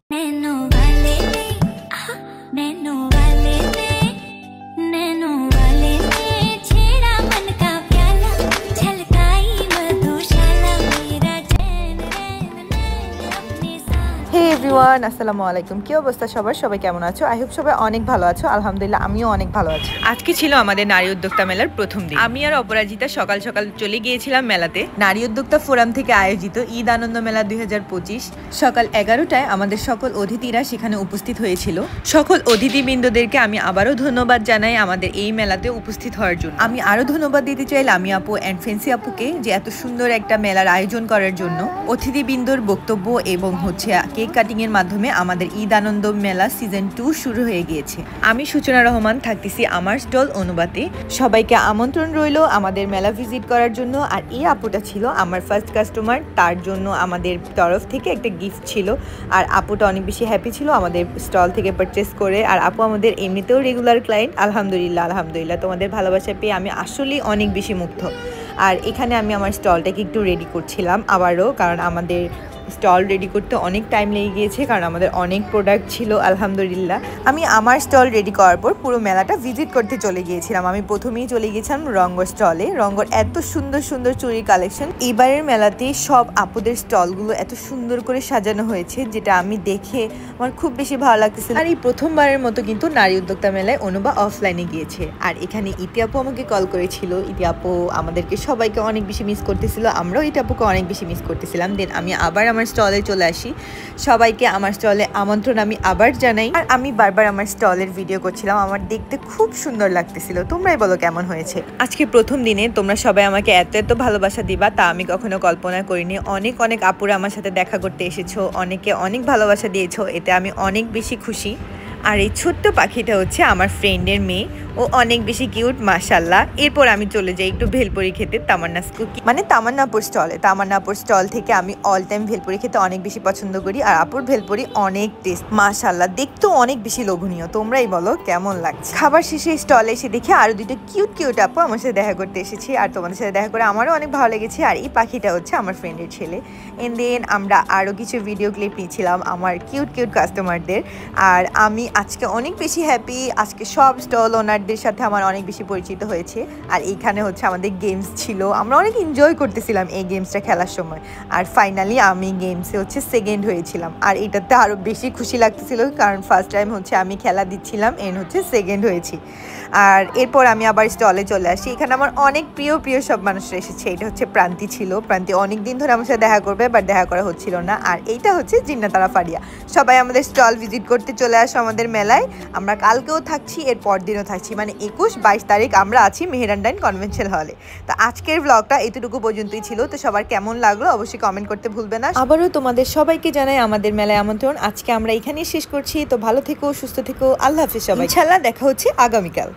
Nano वाले ने nano वाले ने छेड़ा मन का प्याला छलकाई मधुशाला मेरा चैन अपने साथ। हे एवरीवन আসসালামু আলাইকুম। কি অবস্থা সবার? সবাই কেমন আছো? আই হোপ সবাই অনেক ভালো আছো। আলহামদুলিল্লাহ আমিও অনেক ভালো আছি। আজকে ছিল আমাদের নারী উদ্যোক্তা মেলার প্রথম দিন। আমি আর অপরাজিতা সকাল সকাল চলে গিয়েছিলাম মেলাতে। নারী উদ্যোক্তা ফোরাম থেকে আয়োজিত ঈদ আনন্দ মেলা 2025 সকাল 11টায় আমাদের সকল অতিথিরা সেখানে উপস্থিত হয়েছিল। সকল অতিথিবৃন্দদেরকে আমি আবারও ধন্যবাদ জানাই আমাদের এই মেলাতে উপস্থিত হওয়ার জন্য। আমি আরো ধন্যবাদ দিতে চাই লামি আপু এন্ড ফেন্সি আপুকে যে এত সুন্দর একটা মেলার আয়োজন করার জন্য। অতিথিবৃন্দর বক্তব্য এবং কেক কাটিং এর মাধ্যমে আমাদের ঈদ আনন্দ মেলা সিজন 2 শুরু হয়ে গিয়েছে। আমি সূচনা রহমান থাকতেছি আমার স্টল অনুবাতে। সবাইকে আমন্ত্রণ রইল আমাদের মেলা ভিজিট করার জন্য। আর এই আপুটা ছিল আমার ফার্স্ট কাস্টমার, তার জন্য আমাদের তরফ থেকে একটা গিফট ছিল। আর আপুটা অনেক বেশি হ্যাপি ছিল আমাদের স্টল থেকে পারচেস করে। আর আপু আমাদের এমনিতেও রেগুলার ক্লায়েন্ট। আলহামদুলিল্লাহ তোমাদের ভালোবাসা পেয়ে আমি আসলেই অনেক বেশি মুগ্ধ। আর এখানে আমি আমার স্টলটাকে একটু রেডি করছিলাম আবারও, কারণ আমাদের স্টল রেডি করতে অনেক টাইম লেগে গিয়েছে, কারণ আমাদের অনেক প্রোডাক্ট ছিল। আলহামদুলিল্লাহ আমি আমার স্টল রেডি করার পর পুরো মেলাটা ভিজিট করতে চলে গিয়েছিলাম। আমি প্রথমেই চলে গিয়েছিলাম রঙ্গর স্টলে। রঙ্গর এত সুন্দর সুন্দর চুড়ির কালেকশন। এবারের মেলাতে সব আপুদের স্টলগুলো এত সুন্দর করে সাজানো হয়েছে, যেটা আমি দেখে আমার খুব বেশি ভালো লাগতেছিল। আর এই প্রথমবারের মতো কিন্তু নারী উদ্যোক্তা মেলায় অনুবা অফলাইনে গিয়েছে। আর এখানে ইতি আপু আমাকে কল করেছিল। ইতি আপু আমাদেরকে সবাইকে অনেক বেশি মিস করতেছিল, আমরাও ইতি আপুকে অনেক বেশি মিস করতেছিলাম। দেন আমি আবার আমার স্টলে চলে আসি। সবাইকে আমার স্টলে আমন্ত্রণ আমি আবার জানাই। আর আমি বারবার আমার স্টলের ভিডিও করছিলাম, আমার দেখতে খুব সুন্দর লাগতেছিল। তোমরাই বলো কেমন হয়েছে। আজকে প্রথম দিনে তোমরা সবাই আমাকে এত ভালোবাসা দিবা তা আমি কখনো কল্পনা করিনি। অনেক আপুরা আমার সাথে দেখা করতে এসেছো, অনেকে অনেক ভালোবাসা দিয়েছো, এতে আমি অনেক বেশি খুশি। আর এই ছোট্ট পাখিটা হচ্ছে আমার ফ্রেন্ডের মেয়ে, ও অনেক বেশি কিউট মাশাআল্লাহ। এরপর আমি চলে যাই একটু ভেলপুরি খেতে তামান্নাস কুকি, মানে তামান্নাপুর স্টলে। তামান্নাপুর স্টল থেকে আমি অল টাইম ভেলপুরি খেতে অনেক বেশি পছন্দ করি। আর আপুর ভেলপুরি অনেক টেস্ট মাশাআল্লাহ, দেখতেও অনেক বেশি লোভনীয়। তোমরাই বলো কেমন লাগছে। খাবার শেষে স্টলে এসে দেখি আরো দুটো কিউট আপু আমার সাথে দেখা করতে এসেছি। আর তোমাদের সাথে দেখা করে আমারও অনেক ভালো লেগেছে। আর এই পাখিটা হচ্ছে আমার ফ্রেন্ডের ছেলে। এন্ড দেন আমরা আরও কিছু ভিডিও ক্লিপ নিয়েছিলাম আমার কিউট কাস্টমারদের। আর আমি আজকে অনেক বেশি হ্যাপি। আজকে সব স্টল ওনারদের সাথে আমার অনেক বেশি পরিচিত হয়েছে। আর এইখানে হচ্ছে আমাদের গেমস ছিল, আমরা অনেক এনজয় করতেছিলাম এই গেমসটা খেলার সময়। আর ফাইনালি আমি গেমসে হচ্ছে সেকেন্ড হয়েছিলাম। আর এটাতে আরও বেশি খুশি লাগতেছিল, কারণ ফার্স্ট টাইম হচ্ছে আমি খেলা দিচ্ছিলাম এন্ড হচ্ছে সেকেন্ড হয়েছি। আর এরপর আমি আবার স্টলে চলে আসি। এখানে আমার অনেক প্রিয় সব মানুষরা এসেছে। এটা হচ্ছে প্রান্তি ছিল। প্রান্তি অনেক দিন ধরে আমার সাথে দেখা করবে, বাট দেখা করা হচ্ছিল না। আর এইটা হচ্ছে জিন্নাতারা ফারিয়া। সবাই আমাদের স্টল ভিজিট করতে চলে আসো আমাদের মেলায়। আমরা কালকেও থাকছি, এর পর দিনও থাকছি, মানে 21-22 তারিখ আমরা আছি মেহেরানডাইন কনভেনশন হলে। তো আজকের ব্লগটা এতটুকু পর্যন্তই ছিল। তো সবার কেমন লাগলো অবশ্যই কমেন্ট করতে ভুলবে না। আবারও তোমাদের সবাইকে জানাই আমাদের মেলায় আমন্ত্রণ। আজকে আমরা এখানেই শেষ করছি। তো ভালো থেকো, সুস্থ থেকো, আল্লাহ হাফেজ সবাই। ইনশাআল্লাহ দেখা হচ্ছে আগামীকাল।